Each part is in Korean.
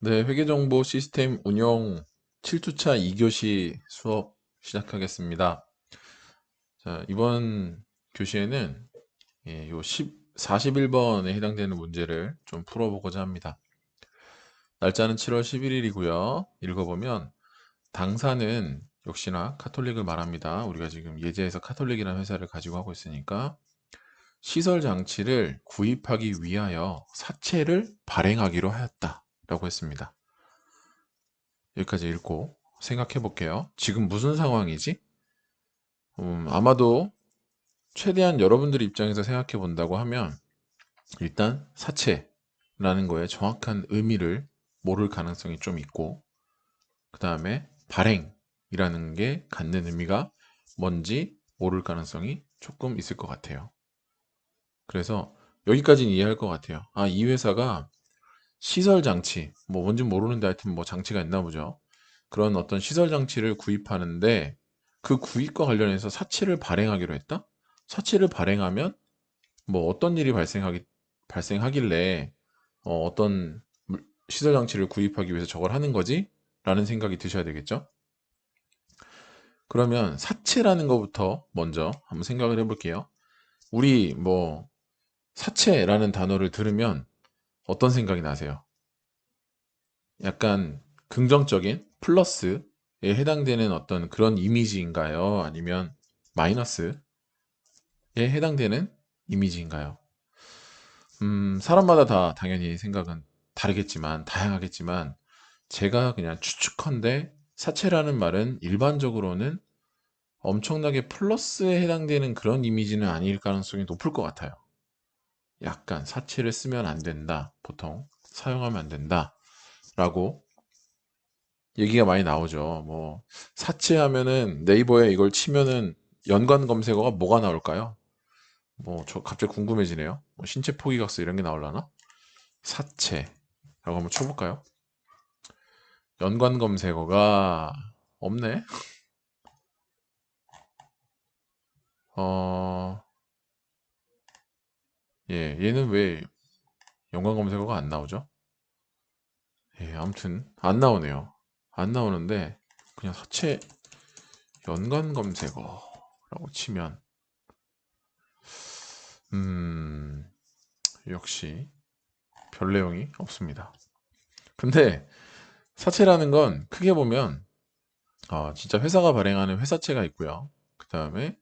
네, 회계정보 시스템 운용 7주차 2교시 수업 시작하겠습니다. 자, 이번 교시에는 요 41번에 해당되는 문제를 좀 풀어보고자 합니다. 날짜는 7월 11일이고요. 읽어보면 당사는 역시나 카톨릭을 말합니다. 우리가 지금 예제에서 카톨릭이라는 회사를 가지고 하고 있으니까 시설 장치를 구입하기 위하여 사채를 발행하기로 하였다 라고 했습니다. 여기까지 읽고 생각해 볼게요. 지금 무슨 상황이지? 아마도 최대한 여러분들 입장에서 생각해 본다고 하면 일단 사채라는 거에 정확한 의미를 모를 가능성이 좀 있고, 그 다음에 발행이라는 게 갖는 의미가 뭔지 모를 가능성이 조금 있을 것 같아요. 그래서 여기까지는 이해할 것 같아요. 아, 이 회사가 시설 장치, 뭐 뭔지 모르는데 하여튼 뭐 장치가 있나 보죠. 그런 어떤 시설 장치를 구입하는데 그 구입과 관련해서 사치를 발행하기로 했다? 사치를 발행하면 뭐 어떤 일이 발생하길래 어떤 시설 장치를 구입하기 위해서 저걸 하는 거지? 라는 생각이 드셔야 되겠죠? 그러면 사채라는 것부터 먼저 한번 생각을 해볼게요. 우리 뭐 사채라는 단어를 들으면 어떤 생각이 나세요? 약간 긍정적인 플러스에 해당되는 어떤 그런 이미지인가요? 아니면 마이너스에 해당되는 이미지인가요? 사람마다 다 당연히 생각은 다르겠지만, 다양하겠지만, 제가 그냥 추측컨대 사채라는 말은 일반적으로는 엄청나게 플러스에 해당되는 그런 이미지는 아닐 가능성이 높을 것 같아요. 약간 사채를 쓰면 안 된다. 보통 사용하면 안 된다. 라고 얘기가 많이 나오죠. 뭐 사치하면은 네이버에 이걸 치면은 연관 검색어가 뭐가 나올까요? 뭐 저 갑자기 궁금해지네요. 뭐 신체 포기각서 이런 게 나올라나? 사체라고 한번 쳐볼까요? 연관 검색어가 없네. 어, 예, 얘는 왜 연관 검색어가 안 나오죠? 예, 아무튼 안 나오네요. 안 나오는데 그냥 사체 연관 검색어라고 치면 음, 역시 별 내용이 없습니다. 근데 사채라는 건 크게 보면 진짜 회사가 발행하는 회사채가 있고요. 그 다음에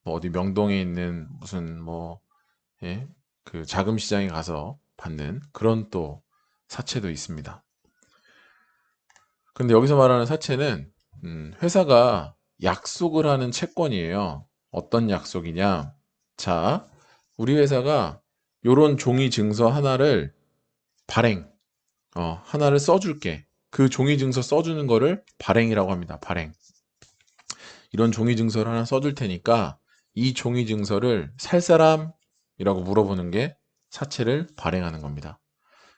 뭐 어디 명동에 있는 무슨 뭐 예, 그 자금 시장에 가서 받는 그런 또 사채도 있습니다. 근데 여기서 말하는 사채는 회사가 약속을 하는 채권이에요. 어떤 약속이냐? 자, 우리 회사가 요런 종이 증서 하나를 발행, 하나를 써줄게. 그 종이 증서 써주는 거를 발행이라고 합니다. 발행. 이런 종이 증서를 하나 써줄 테니까 이 종이 증서를 살 사람이라고 물어보는 게 사채를 발행하는 겁니다.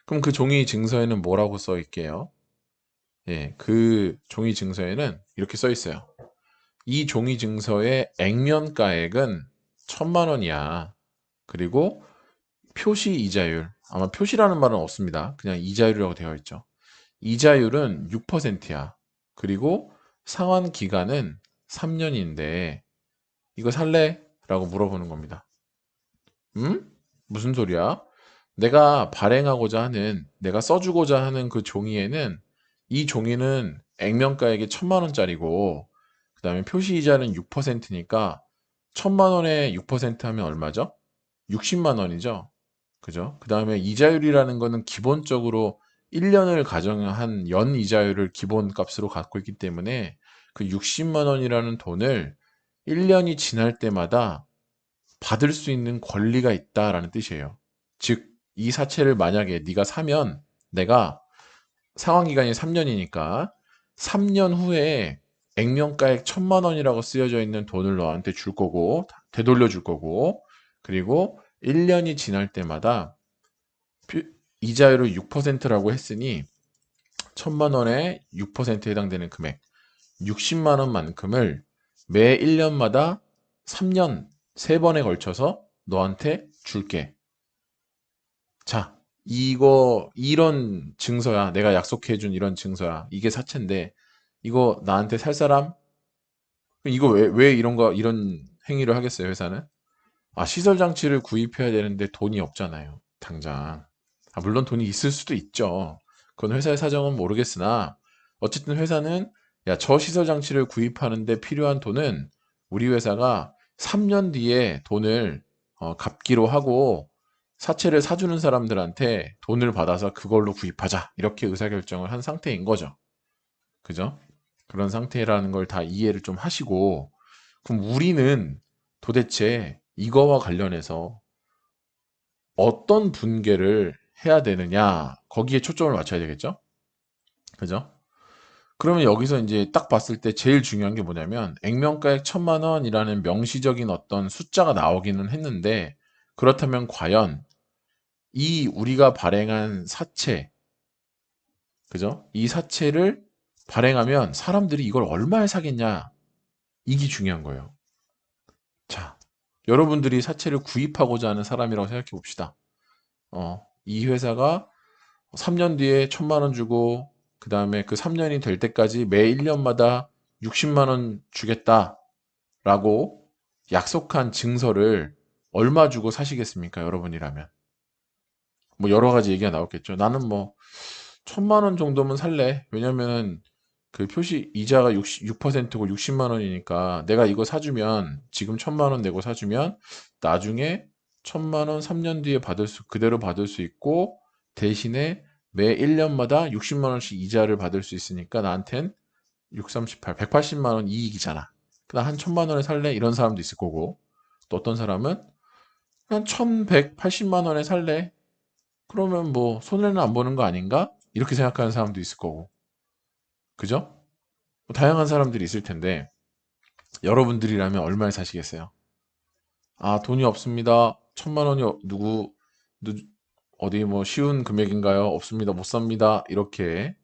그럼 그 종이 증서에는 뭐라고 써 있게요? 예, 그 종이 증서에는 이렇게 써 있어요. 이 종이 증서의 액면가액은 1,000만 원이야. 그리고 표시 이자율, 아마 표시라는 말은 없습니다. 그냥 이자율이라고 되어 있죠. 이자율은 6%야. 그리고 상환 기간은 3년인데 이거 살래? 라고 물어보는 겁니다. 무슨 소리야? 내가 발행하고자 하는, 내가 써주고자 하는 그 종이에는 이 종이는 액면가액이 1,000만 원짜리고 그 다음에 표시이자는 6%니까 1,000만 원에 6% 하면 얼마죠? 60만 원이죠. 그죠? 그 다음에 이자율이라는 거는 기본적으로 1년을 가정한 연 이자율을 기본 값으로 갖고 있기 때문에 그 60만 원이라는 돈을 1년이 지날 때마다 받을 수 있는 권리가 있다라는 뜻이에요. 즉, 이 사채를 만약에 네가 사면 내가 상환 기간이 3년이니까 3년 후에 액면가액 1,000만 원이라고 쓰여져 있는 돈을 너한테 줄 거고 되돌려 줄 거고 그리고 1년이 지날 때마다 이자율을 6%라고 했으니 1,000만 원에 6%에 해당되는 금액 60만 원만큼을 매 1년마다 3년 3번에 걸쳐서 너한테 줄게. 자, 이런 증서야. 내가 약속해준 이런 증서야. 이게 사채인데, 이거 나한테 살 사람? 이거 왜 이런 행위를 하겠어요, 회사는? 아, 시설 장치를 구입해야 되는데 돈이 없잖아요. 당장. 아, 물론 돈이 있을 수도 있죠. 그건 회사의 사정은 모르겠으나, 어쨌든 회사는, 야, 저 시설 장치를 구입하는데 필요한 돈은 우리 회사가 3년 뒤에 돈을 갚기로 하고, 사채를 사주는 사람들한테 돈을 받아서 그걸로 구입하자. 이렇게 의사결정을 한 상태인 거죠. 그죠? 그런 상태라는 걸 다 이해를 좀 하시고, 그럼 우리는 도대체 이거와 관련해서 어떤 분개를 해야 되느냐, 거기에 초점을 맞춰야 되겠죠? 그죠? 그러면 여기서 이제 딱 봤을 때 제일 중요한 게 뭐냐면, 액면가액 1,000만 원이라는 명시적인 어떤 숫자가 나오기는 했는데, 그렇다면 과연 이 우리가 발행한 사채, 그죠? 이 사채를 발행하면 사람들이 이걸 얼마에 사겠냐, 이게 중요한 거예요. 자, 여러분들이 사채를 구입하고자 하는 사람이라고 생각해 봅시다. 이 회사가 3년 뒤에 1,000만 원 주고, 그 다음에 그 3년이 될 때까지 매 1년마다 60만 원 주겠다라고 약속한 증서를 얼마 주고 사시겠습니까? 여러분이라면. 뭐 여러 가지 얘기가 나왔겠죠. 나는 뭐 1,000만 원 정도면 살래. 왜냐면 그 표시 이자가 6%고 60만 원이니까 내가 이거 사주면 지금 1,000만 원 내고 사주면 나중에 1,000만 원 3년 뒤에 그대로 받을 수 있고, 대신에 매 1년마다 60만 원씩 이자를 받을 수 있으니까 나한텐 6, 38, 180만 원 이익이잖아. 그냥 한 1,000만 원에 살래? 이런 사람도 있을 거고, 또 어떤 사람은 한 1,180만 원에 살래? 그러면 뭐 손해는 안 보는 거 아닌가? 이렇게 생각하는 사람도 있을 거고. 그죠? 뭐 다양한 사람들이 있을 텐데, 여러분들이라면 얼마에 사시겠어요? 아, 돈이 없습니다. 1,000만 원이 누, 어디 뭐 쉬운 금액인가요? 없습니다. 못 삽니다. 이렇게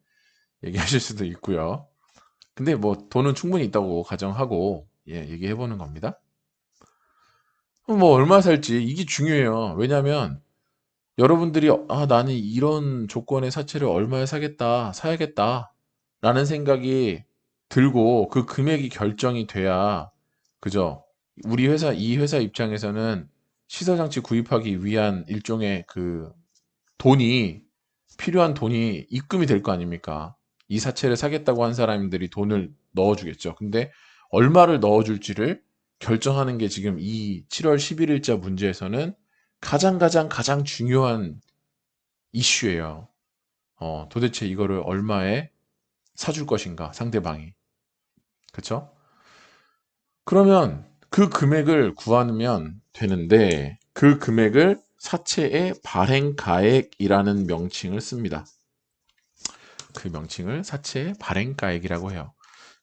얘기하실 수도 있고요. 근데 뭐 돈은 충분히 있다고 가정하고, 예, 얘기해 보는 겁니다. 그럼 뭐 얼마 살지 이게 중요해요. 왜냐면 여러분들이 아, 나는 이런 조건의 사채를 얼마에 사야겠다 라는 생각이 들고 그 금액이 결정이 돼야, 그죠? 이 회사 입장에서는 시설장치 구입하기 위한 일종의 그 돈이, 필요한 돈이 입금이 될 거 아닙니까? 이 사채를 사겠다고 한 사람들이 돈을 넣어주겠죠. 근데 얼마를 넣어줄지를 결정하는 게 지금 이 7월 11일자 문제에서는 가장 중요한 이슈예요. 도대체 이거를 얼마에 사줄 것인가, 상대방이. 그쵸? 그러면 그 금액을 구하면 되는데, 그 금액을 사채의 발행가액이라는 명칭을 씁니다. 그 명칭을 사채의 발행가액이라고 해요.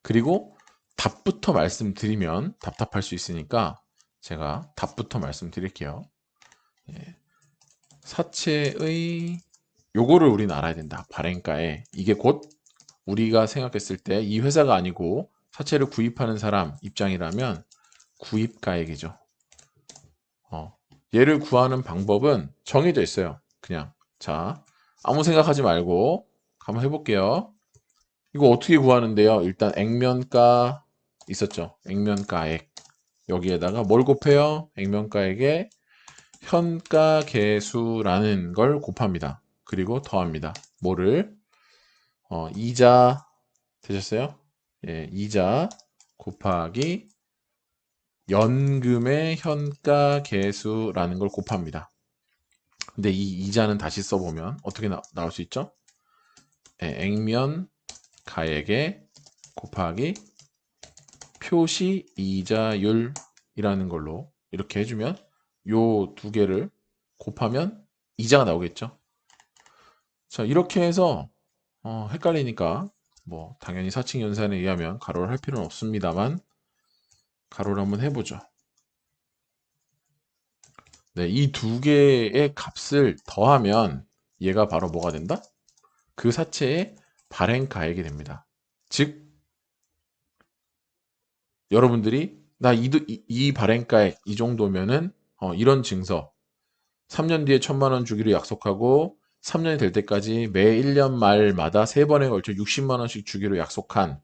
그리고 답부터 말씀드리면 답답할 수 있으니까 제가 답부터 말씀드릴게요. 예, 사채의 요거를 우리는 알아야 된다. 발행가액. 이게 곧 우리가 생각했을 때 이 회사가 아니고 사채를 구입하는 사람 입장이라면 구입가액이죠. 얘를 구하는 방법은 정해져 있어요. 그냥 자, 아무 생각하지 말고 한번 해볼게요. 이거 어떻게 구하는데요? 일단 액면가 있었죠. 액면가액. 여기에다가 뭘 곱해요? 액면가액에 현가계수라는 걸 곱합니다. 그리고 더합니다. 뭐를? 이자 되셨어요? 예, 이자 곱하기 연금의 현가계수라는 걸 곱합니다. 근데 이 이자는 다시 써보면 어떻게 나올 수 있죠? 예, 액면 가액에 곱하기 표시 이자율이라는 걸로 이렇게 해주면 요 두 개를 곱하면 이자가 나오겠죠. 자, 이렇게 해서 헷갈리니까 뭐 당연히 사칙 연산에 의하면 가로를 할 필요는 없습니다만 가로를 한번 해보죠. 네, 이 두 개의 값을 더하면 얘가 바로 뭐가 된다? 그 사채의 발행가액이 됩니다. 즉 여러분들이 이 발행가액 이 정도면은 이런 증서 3년 뒤에 1,000만 원 주기로 약속하고 3년이 될 때까지 매 1년 말마다 3번에 걸쳐 60만 원씩 주기로 약속한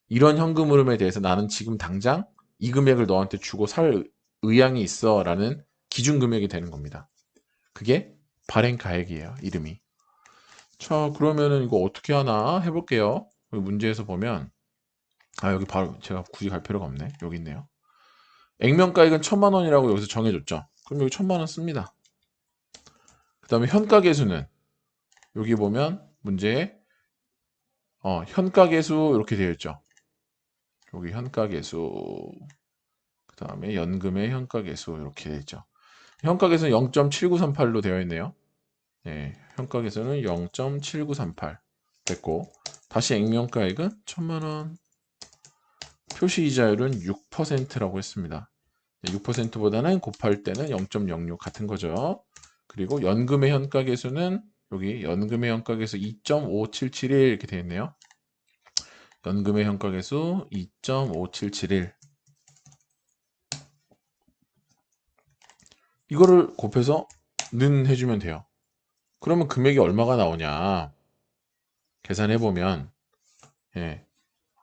이런 현금 흐름에 대해서 나는 지금 당장 이 금액을 너한테 주고 살 의향이 있어 라는 기준 금액이 되는 겁니다. 그게 발행가액이에요. 이름이. 자, 그러면은 이거 어떻게 하나 해볼게요. 문제에서 보면 여기 바로 제가 굳이 갈 필요가 없네. 여기 있네요. 액면가액은 1000만 원이라고 여기서 정해줬죠. 그럼 여기 1000만 원 씁니다. 그 다음에 현가계수는 여기 보면 문제에 현가계수 이렇게 되어 있죠. 여기 현가계수 그 다음에 연금의 현가계수 이렇게 되어 있죠. 현가계수는 0.7938로 되어 있네요. 예, 현가계수는 0.7938 됐고 다시 액면가액은 1000만 원 표시이자율은 6%라고 했습니다. 6%보다는 곱할 때는 0.06 같은 거죠. 그리고 연금의 현가계수는 여기 연금의 현가계수 2.5771 이렇게 되어 있네요. 연금의 현가계수 2.5771 이거를 곱해서 는 해주면 돼요. 그러면 금액이 얼마가 나오냐 계산해보면 예,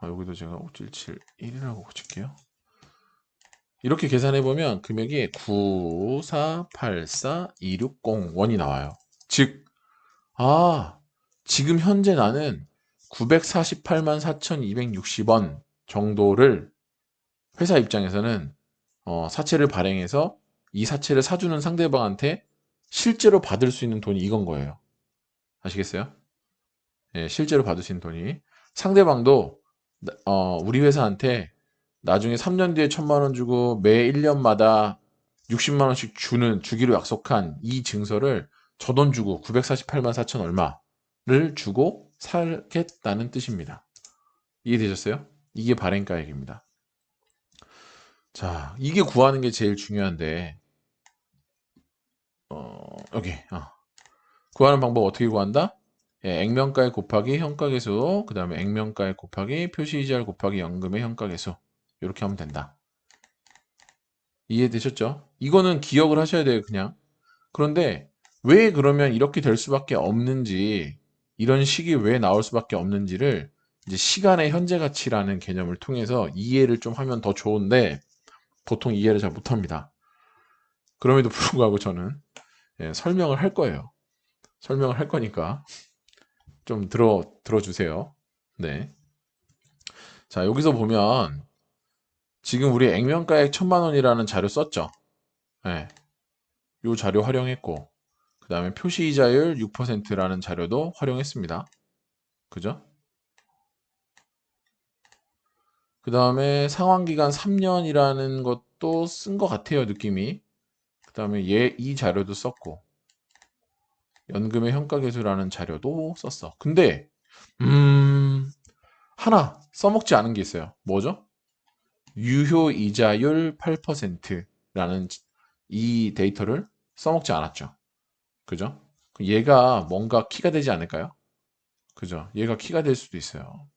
여기도 제가 5771이라고 붙일게요. 이렇게 계산해보면 금액이 9484260원이 나와요. 즉, 지금 현재 나는 948만 4,260원 정도를 회사 입장에서는 사채를 발행해서 이 사채를 사주는 상대방한테 실제로 받을 수 있는 돈이 이건 거예요. 아시겠어요? 예, 실제로 받을 수 있는 돈이. 상대방도 우리 회사한테 나중에 3년 뒤에 1000만 원 주고 매 1년마다 60만 원씩 주기로 약속한 이 증서를 저 돈 주고 948만 4천 얼마를 주고 살겠다는 뜻입니다. 이해되셨어요? 이게 발행가액입니다. 자, 이게 구하는 게 제일 중요한데 여기 구하는 방법 어떻게 구한다? 예, 액면가액 곱하기 현가계수 그 다음에 액면가액 곱하기 표시이자율 곱하기 연금의 현가계수 이렇게 하면 된다. 이해되셨죠? 이거는 기억을 하셔야 돼요, 그냥. 그런데 왜 그러면 이렇게 될 수밖에 없는지, 이런 식이 왜 나올 수밖에 없는지를 이제 시간의 현재 가치라는 개념을 통해서 이해를 좀 하면 더 좋은데 보통 이해를 잘 못합니다. 그럼에도 불구하고 저는 설명을 할 거예요. 설명을 할 거니까 좀 들어주세요. 네. 자, 여기서 보면 지금 우리 액면가액 1000만 원이라는 자료 썼죠. 네. 이 자료 활용했고 그 다음에 표시이자율 6%라는 자료도 활용했습니다. 그죠? 그 다음에 상환기간 3년이라는 것도 쓴 것 같아요, 느낌이. 그 다음에 이 자료도 썼고 연금의 현가계수라는 자료도 썼어. 근데 하나 써먹지 않은 게 있어요. 뭐죠? 유효이자율 8%라는 이 데이터를 써먹지 않았죠. 그죠? 얘가 뭔가 키가 되지 않을까요? 그죠? 얘가 키가 될 수도 있어요.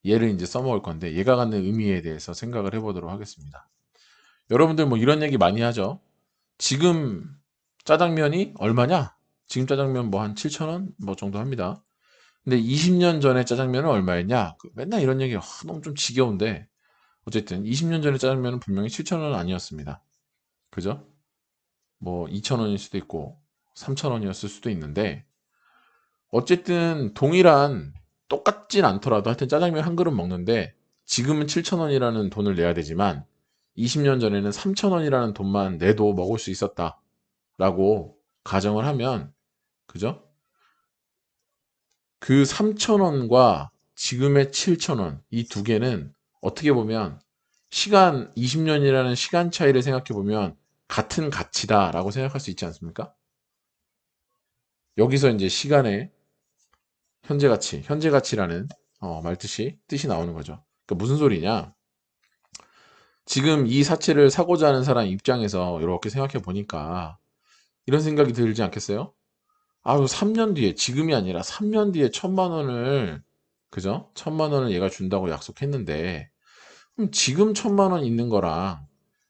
얘를 이제 써먹을 건데 얘가 갖는 의미에 대해서 생각을 해보도록 하겠습니다. 여러분들 뭐 이런 얘기 많이 하죠. 지금 짜장면이 얼마냐? 지금 짜장면 뭐 한 7,000원 뭐 정도 합니다. 근데 20년 전에 짜장면은 얼마였냐? 맨날 이런 얘기 너무 좀 지겨운데 어쨌든 20년 전에 짜장면은 분명히 7,000원 아니었습니다. 그죠? 뭐 2,000원일 수도 있고 3,000원이었을 수도 있는데 어쨌든 동일한 똑같진 않더라도 하여튼 짜장면 한 그릇 먹는데 지금은 7,000원이라는 돈을 내야 되지만 20년 전에는 3,000원이라는 돈만 내도 먹을 수 있었다라고 가정을 하면 그죠? 그 3,000원과 지금의 7,000원 이 두 개는 어떻게 보면 시간 20년이라는 시간 차이를 생각해 보면 같은 가치다라고 생각할 수 있지 않습니까? 여기서 이제 시간의 현재 가치라는 뜻이 나오는 거죠. 그러니까 무슨 소리냐? 지금 이 사채를 사고자 하는 사람 입장에서 이렇게 생각해 보니까 이런 생각이 들지 않겠어요? 3년 뒤에 지금이 아니라 3년 뒤에 1,000만 원을 그죠? 1,000만 원을 얘가 준다고 약속했는데 그럼 지금 1,000만 원 있는 거랑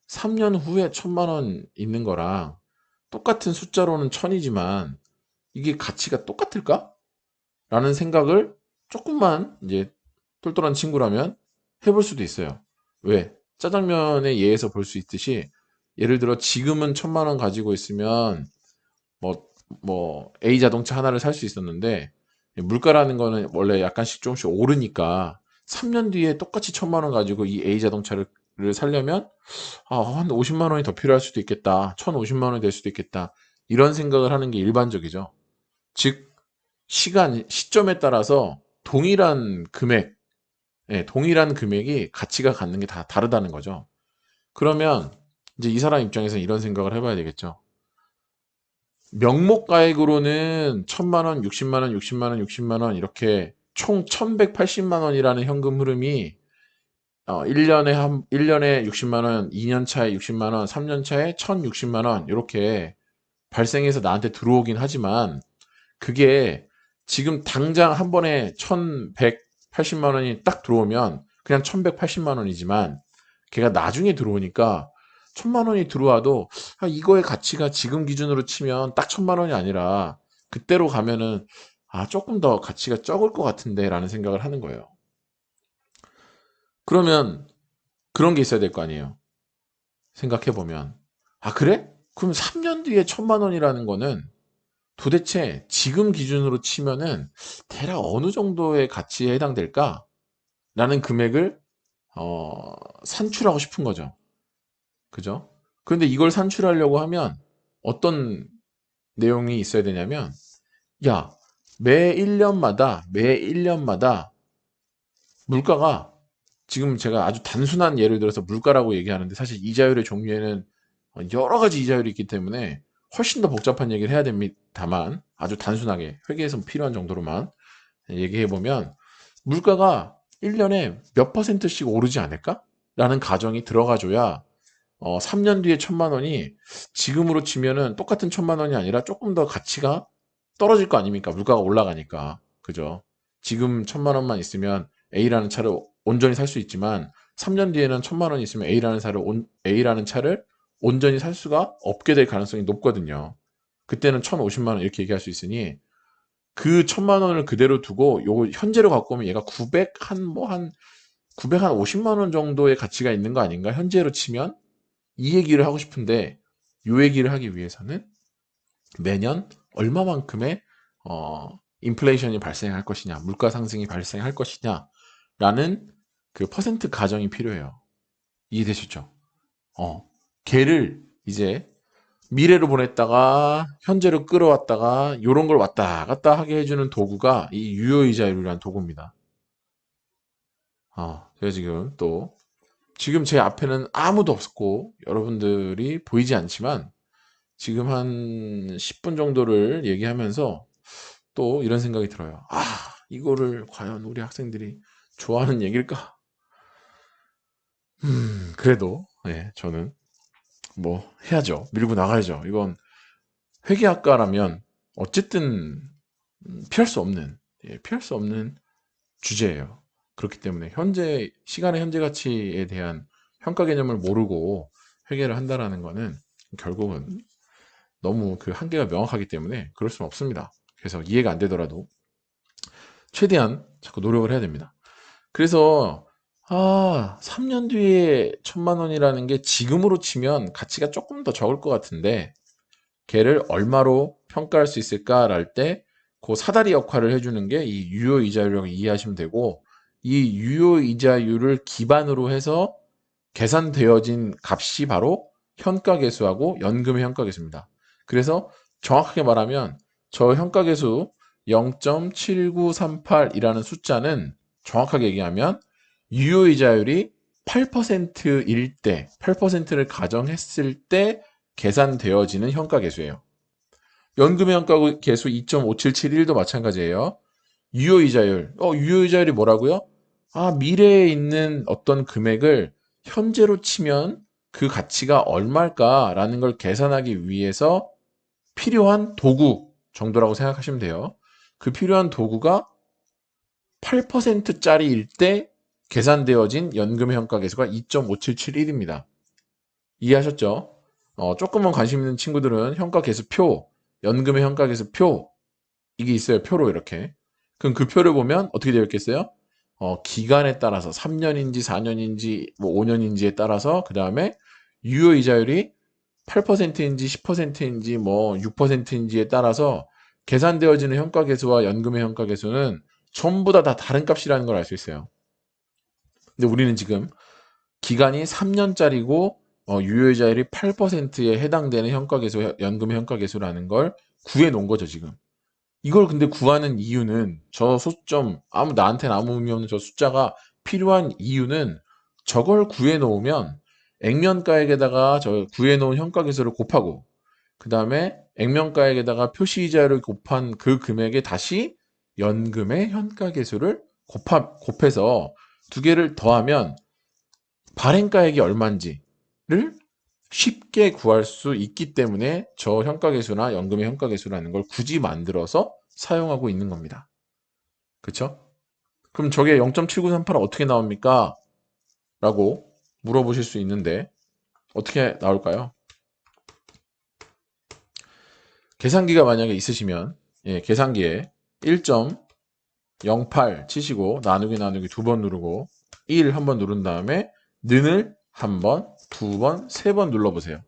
3년 후에 1,000만 원 있는 거랑 똑같은 숫자로는 1,000이지만 이게 가치가 똑같을까? 라는 생각을 조금만 이제 똘똘한 친구라면 해볼 수도 있어요. 왜? 짜장면의 예에서 볼 수 있듯이 예를 들어 지금은 1,000만 원 가지고 있으면 뭐, A 자동차 하나를 살 수 있었는데 물가라는 거는 원래 약간씩 조금씩 오르니까 3년 뒤에 똑같이 1,000만 원 가지고 이 A 자동차를 살려면 한 50만 원이 더 필요할 수도 있겠다. 1,050만 원이 될 수도 있겠다. 이런 생각을 하는 게 일반적이죠. 즉 시점에 따라서 동일한 금액, 동일한 금액이 가치가 갖는 게 다 다르다는 거죠. 그러면 이제 이 사람 입장에서 이런 생각을 해봐야 되겠죠. 명목가액으로는 1,000만 원, 60만 원, 60만 원, 60만 원 이렇게 총 1,180만 원이라는 현금 흐름이 1년에 60만 원, 2년 차에 60만 원, 3년 차에 1,060만 원 이렇게 발생해서 나한테 들어오긴 하지만 그게 지금 당장 한 번에 1,180만 원이 딱 들어오면 그냥 1,180만 원이지만 걔가 나중에 들어오니까 1,000만 원이 들어와도 이거의 가치가 지금 기준으로 치면 딱 1,000만 원이 아니라 그때로 가면은 조금 더 가치가 적을 것 같은데 라는 생각을 하는 거예요. 그러면 그런 게 있어야 될 거 아니에요. 생각해보면. 그래? 그럼 3년 뒤에 1,000만 원이라는 거는 도대체 지금 기준으로 치면은 대략 어느 정도의 가치에 해당될까? 라는 금액을 산출하고 싶은 거죠. 그죠? 그런데 이걸 산출하려고 하면 어떤 내용이 있어야 되냐면 야, 매 1년마다 물가가 지금 제가 아주 단순한 예를 들어서 물가라고 얘기하는데 사실 이자율의 종류에는 여러 가지 이자율이 있기 때문에 훨씬 더 복잡한 얘기를 해야 됩니다만 아주 단순하게 회계에서 필요한 정도로만 얘기해 보면 물가가 1년에 몇 퍼센트씩 오르지 않을까? 라는 가정이 들어가줘야 3년 뒤에 1,000만 원이 지금으로 치면은 똑같은 1,000만 원이 아니라 조금 더 가치가 떨어질 거 아닙니까? 물가가 올라가니까. 그죠? 지금 1,000만 원만 있으면 A라는 차를 온전히 살 수 있지만 3년 뒤에는 1,000만 원이 있으면 A라는 차를 온전히 살 수가 없게 될 가능성이 높거든요. 그때는 1,050만 원 이렇게 얘기할 수 있으니 그 1,000만 원을 그대로 두고 요 현재로 갖고 오면 얘가 950만 원 정도의 가치가 있는 거 아닌가? 현재로 치면 이 얘기를 하고 싶은데 이 얘기를 하기 위해서는 매년 얼마만큼의 인플레이션이 발생할 것이냐, 물가 상승이 발생할 것이냐라는 그 퍼센트 가정이 필요해요. 이해되셨죠? 걔를 이제 미래로 보냈다가 현재로 끌어왔다가 이런 걸 왔다 갔다 하게 해주는 도구가 이 유효이자율이라는 도구입니다. 제가 지금 제 앞에는 아무도 없었고 여러분들이 보이지 않지만 지금 한 10분 정도를 얘기하면서 또 이런 생각이 들어요. 이거를 과연 우리 학생들이 좋아하는 얘기일까? 그래도 저는 뭐 해야죠. 밀고 나가야죠. 이건 회계학과라면 어쨌든 피할 수 없는 주제예요. 그렇기 때문에 시간의 현재 가치에 대한 평가 개념을 모르고 회계를 한다라는 거는 결국은 너무 그 한계가 명확하기 때문에 그럴 수는 없습니다. 그래서 이해가 안 되더라도 최대한 자꾸 노력을 해야 됩니다. 그래서 3년 뒤에 1,000만 원이라는 게 지금으로 치면 가치가 조금 더 적을 것 같은데 걔를 얼마로 평가할 수 있을까랄 때 그 사다리 역할을 해주는 게 이 유효이자율이라고 이해하시면 되고 이 유효이자율을 기반으로 해서 계산되어진 값이 바로 현가계수하고 연금의 현가계수입니다. 그래서 정확하게 말하면 저 현가계수 0.7938이라는 숫자는 정확하게 얘기하면 유효이자율이 8%일 때, 8%를 가정했을 때 계산되어지는 현가계수예요. 연금의 현가계수 2.5771도 마찬가지예요. 유효이자율이 뭐라고요? 미래에 있는 어떤 금액을 현재로 치면 그 가치가 얼마일까라는 걸 계산하기 위해서 필요한 도구 정도라고 생각하시면 돼요. 그 필요한 도구가 8%짜리일 때 계산되어진 연금의 현가계수가 2.5771입니다. 이해하셨죠? 조금만 관심 있는 친구들은 현가계수표, 연금의 현가계수표 이게 있어요. 표로 이렇게. 그럼 그 표를 보면 어떻게 되어 있겠어요? 기간에 따라서 3년인지 4년인지 뭐 5년인지에 따라서 그 다음에 유효이자율이 8%인지 10%인지 뭐 6%인지에 따라서 계산되어지는 현가계수와 연금의 현가계수는 전부 다 다른 값이라는 걸 알 수 있어요. 근데 우리는 지금 기간이 3년짜리고 유효이자율이 8%에 해당되는 현가계수, 연금의 현가계수라는 걸 구해 놓은 거죠, 지금. 이걸 근데 구하는 이유는 저 소점, 나한테는 아무 의미 없는 저 숫자가 필요한 이유는 저걸 구해 놓으면 액면가액에다가 저 구해 놓은 현가계수를 곱하고 그 다음에 액면가액에다가 표시이자를 곱한 그 금액에 다시 연금의 현가계수를 곱해서 두 개를 더하면 발행가액이 얼마인지를 쉽게 구할 수 있기 때문에 저 현가계수나 연금의 현가계수라는 걸 굳이 만들어서 사용하고 있는 겁니다. 그쵸? 그럼 저게 0.7938은 어떻게 나옵니까? 라고 물어보실 수 있는데 어떻게 나올까요? 계산기가 만약에 있으시면 계산기에 1.08 치시고 나누기 두 번 누르고 1 한 번 누른 다음에 는을 한 번, 두 번, 세 번 눌러보세요.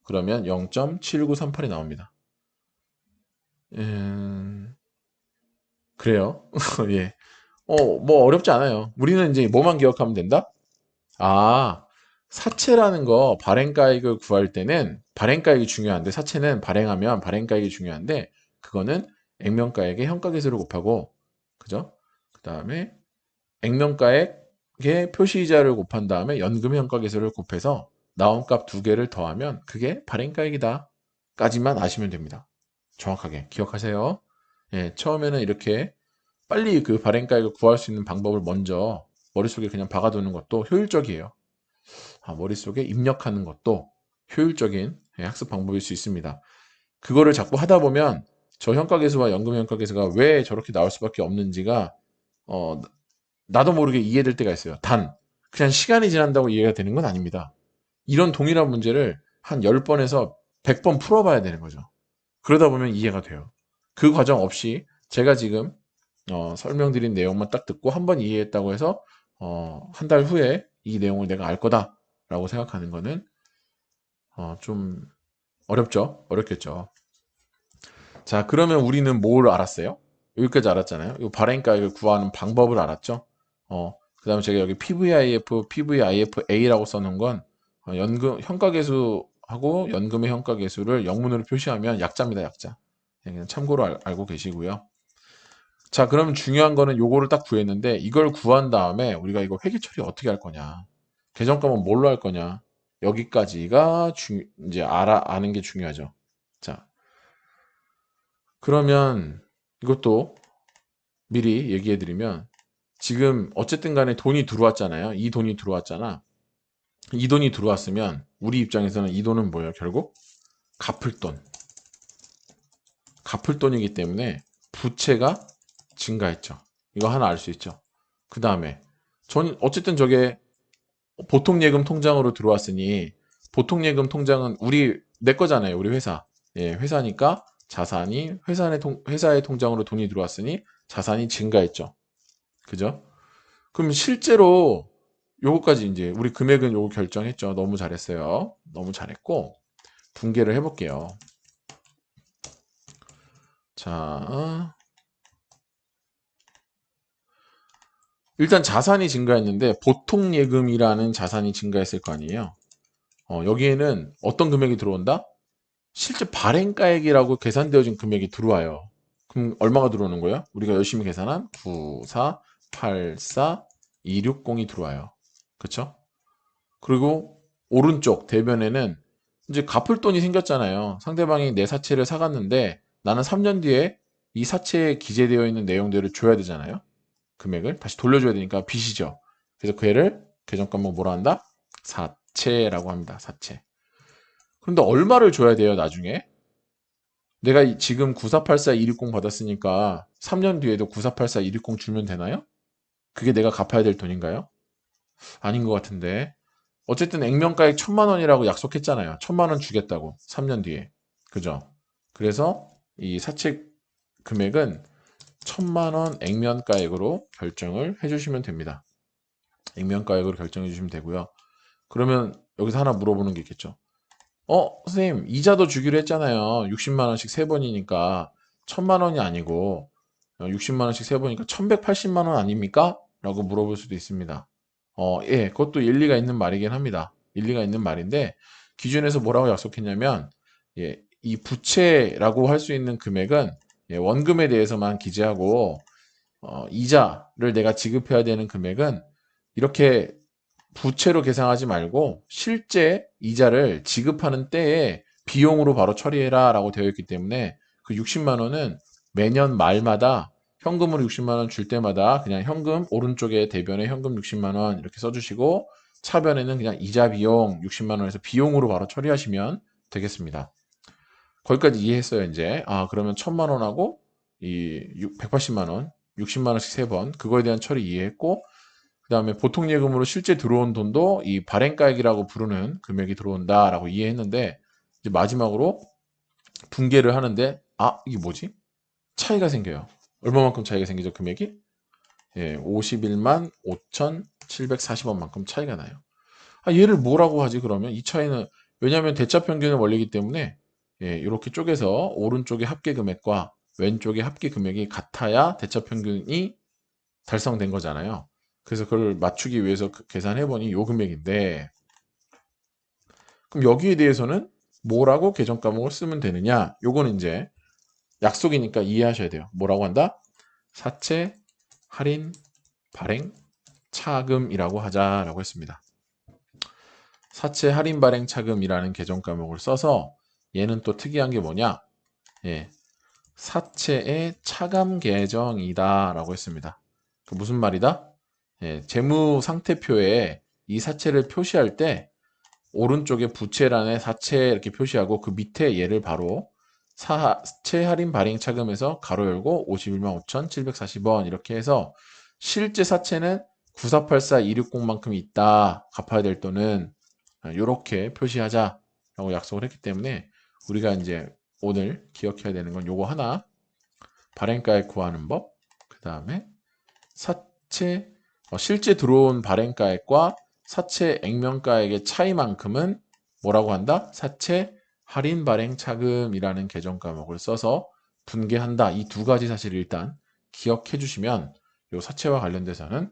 그러면 0.7938이 나옵니다. 그래요. 예. 뭐 어렵지 않아요. 우리는 이제 뭐만 기억하면 된다? 아, 사채라는 거 발행가액을 구할 때는 발행가액이 중요한데 사채는 발행하면 발행가액이 중요한데 그거는 액면가액의 현가계수를 곱하고 그죠? 그 다음에 액면가액의 표시이자를 곱한 다음에 연금 현가계수를 곱해서 나온 값 두 개를 더하면 그게 발행가액이다 까지만 아시면 됩니다. 정확하게 기억하세요. 예, 처음에는 이렇게 빨리 그 발행가액을 구할 수 있는 방법을 먼저 머릿속에 그냥 박아두는 것도 효율적이에요. 머릿속에 입력하는 것도 효율적인 학습 방법일 수 있습니다. 그거를 자꾸 하다 보면 저 현가계수와 연금 현가계수가 왜 저렇게 나올 수밖에 없는지가 어, 나도 모르게 이해될 때가 있어요. 단, 그냥 시간이 지난다고 이해가 되는 건 아닙니다. 이런 동일한 문제를 한 10번에서 100번 풀어봐야 되는 거죠. 그러다 보면 이해가 돼요. 그 과정 없이 제가 지금 설명드린 내용만 딱 듣고 한 번 이해했다고 해서 한 달 후에 이 내용을 내가 알 거다라고 생각하는 거는 좀 어렵죠. 어렵겠죠. 자, 그러면 우리는 뭘 알았어요? 여기까지 알았잖아요. 이 발행가액을 구하는 방법을 알았죠. 그 다음에 제가 여기 PVIF, PVIFA라고 써놓은 건 연금 현가계수하고 연금의 현가계수를 영문으로 표시하면 약자입니다. 약자. 그냥 참고로 알고 계시고요. 자, 그러면 중요한 거는 요거를 딱 구했는데 이걸 구한 다음에 우리가 이거 회계 처리 어떻게 할 거냐? 계정값은 뭘로 할 거냐? 여기까지가 이제 아는 게 중요하죠. 자, 그러면 이것도 미리 얘기해 드리면 지금 어쨌든 간에 돈이 들어왔잖아요. 이 돈이 들어왔잖아. 이 돈이 들어왔으면 우리 입장에서는 이 돈은 뭐예요? 결국 갚을 돈. 갚을 돈이기 때문에 부채가 증가했죠. 이거 하나 알 수 있죠. 그 다음에 어쨌든 저게 보통 예금 통장으로 들어왔으니 보통 예금 통장은 내 거잖아요. 우리 회사. 예, 회사니까 자산이 회사의 통장으로 돈이 들어왔으니 자산이 증가했죠. 그죠? 그럼 실제로 요거까지 이제 우리 금액은 요거 결정했죠. 너무 잘했어요. 너무 잘했고 분개를 해볼게요. 자, 일단 자산이 증가했는데 보통 예금이라는 자산이 증가했을 거 아니에요. 여기에는 어떤 금액이 들어온다? 실제 발행가액이라고 계산되어진 금액이 들어와요. 그럼 얼마가 들어오는 거예요? 우리가 열심히 계산한 9484260이 들어와요. 그쵸? 그리고 오른쪽 대변에는 이제 갚을 돈이 생겼잖아요. 상대방이 내 사채를 사갔는데 나는 3년 뒤에 이 사채에 기재되어 있는 내용들을 줘야 되잖아요. 금액을 다시 돌려줘야 되니까 빚이죠. 그래서 그 애를 계정값목 뭐라 한다? 사채라고 합니다. 사채. 그런데 얼마를 줘야 돼요, 나중에? 내가 지금 9484260 받았으니까 3년 뒤에도 9484260 주면 되나요? 그게 내가 갚아야 될 돈인가요? 아닌 것 같은데. 어쨌든 액면가액 1000만 원이라고 약속했잖아요. 1000만 원 주겠다고. 3년 뒤에. 그죠? 그래서 이 사채 금액은 1,000만 원 액면가액으로 결정을 해주시면 됩니다. 액면가액으로 결정해 주시면 되고요. 그러면 여기서 하나 물어보는 게 있겠죠. 선생님, 이자도 주기로 했잖아요. 60만 원씩 세 번이니까 1,000만 원이 아니고 60만 원씩 세 번이니까 1,180만 원 아닙니까? 라고 물어볼 수도 있습니다. 예, 그것도 일리가 있는 말이긴 합니다. 일리가 있는 말인데 기준에서 뭐라고 약속했냐면 예, 이 부채라고 할 수 있는 금액은 예, 원금에 대해서만 기재하고 이자를 내가 지급해야 되는 금액은 이렇게 부채로 계상하지 말고 실제 이자를 지급하는 때에 비용으로 바로 처리해라 라고 되어 있기 때문에 그 60만 원은 매년 말마다 현금으로 60만 원 줄 때마다 그냥 현금 오른쪽에 대변에 현금 60만 원 이렇게 써주시고 차변에는 그냥 이자 비용 60만 원에서 비용으로 바로 처리하시면 되겠습니다. 거기까지 이해했어요 이제. 그러면 1,000만 원하고 이 180만 원 60만 원씩 세 번 그거에 대한 처리 이해했고 그 다음에 보통 예금으로 실제 들어온 돈도 이 발행가액이라고 부르는 금액이 들어온다라고 이해했는데 이제 마지막으로 분계를 하는데 이게 뭐지? 차이가 생겨요. 얼마만큼 차이가 생기죠 금액이? 예, 51만 5,740원만큼 차이가 나요. 얘를 뭐라고 하지 그러면? 이 차이는 왜냐하면 대차평균의 원리이기 때문에 예, 이렇게 쪼개서 오른쪽의 합계 금액과 왼쪽의 합계 금액이 같아야 대차평균이 달성된 거잖아요. 그래서 그걸 맞추기 위해서 계산해보니 요 금액인데 그럼 여기에 대해서는 뭐라고 계정 과목을 쓰면 되느냐? 요거는 이제 약속이니까 이해하셔야 돼요. 뭐라고 한다? 사채, 할인, 발행, 차금이라고 하자라고 했습니다. 사채, 할인, 발행, 차금이라는 계정 과목을 써서 얘는 또 특이한 게 뭐냐? 예, 사채의 차감 계정이다 라고 했습니다. 그 무슨 말이다? 예, 재무 상태표에 이 사채를 표시할 때 오른쪽에 부채란에 사채 이렇게 표시하고 그 밑에 얘를 바로 사채 할인 발행 차금에서 가로 열고 51만 5,740원 이렇게 해서 실제 사채는 9484260만큼 있다. 갚아야 될 돈은 이렇게 표시하자라고 약속을 했기 때문에 우리가 이제 오늘 기억해야 되는 건 요거 하나 발행가액 구하는 법 그 다음에 사채 실제 들어온 발행가액과 사채 액면가액의 차이만큼은 뭐라고 한다? 사채 할인 발행 차금이라는 계정 과목을 써서 분계한다. 이 두 가지 사실을 일단 기억해 주시면 이 사채와 관련돼서는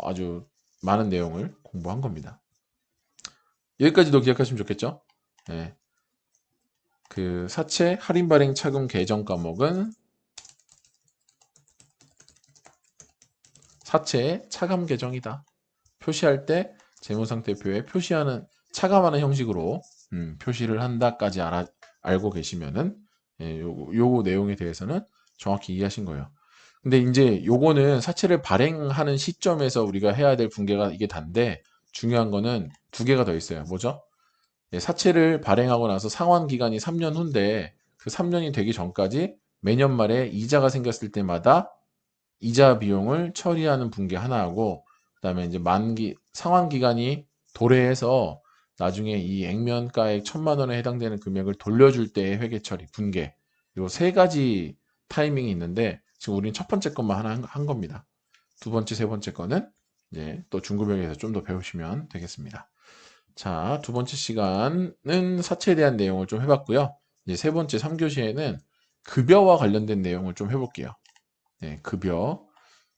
아주 많은 내용을 공부한 겁니다. 여기까지도 기억하시면 좋겠죠? 네. 그 사채 할인 발행 차금 계정 과목은 사채의 차감 계정이다. 표시할 때 재무상태표에 표시하는 차감하는 형식으로 표시를 한다까지 알고 계시면은 요 내용에 대해서는 정확히 이해하신 거예요. 근데 이제 요거는 사채를 발행하는 시점에서 우리가 해야 될 분계가 이게 단데 중요한 거는 두 개가 더 있어요. 뭐죠? 사채를 발행하고 나서 상환 기간이 3년 후인데 그 3년이 되기 전까지 매년 말에 이자가 생겼을 때마다 이자 비용을 처리하는 분계 하나하고 그다음에 이제 상환 기간이 도래해서 나중에 이 액면가액 1,000만 원에 해당되는 금액을 돌려줄 때의 회계 처리 분계 요 세 가지 타이밍이 있는데 지금 우리는 첫 번째 것만 하나 한 겁니다. 두 번째, 세 번째 거는 이제 또 중급형에서 좀 더 배우시면 되겠습니다. 자, 두 번째 시간은 사채에 대한 내용을 좀 해봤고요. 이제 세 번째 3교시에는 급여와 관련된 내용을 좀 해볼게요. 네, 급여.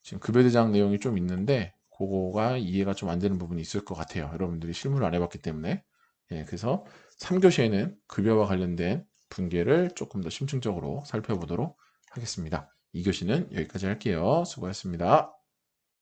지금 급여대장 내용이 좀 있는데 그거가 이해가 좀 안 되는 부분이 있을 것 같아요. 여러분들이 실무를 안 해봤기 때문에. 그래서 3교시에는 급여와 관련된 분계를 조금 더 심층적으로 살펴보도록 하겠습니다. 2교시는 여기까지 할게요. 수고하셨습니다.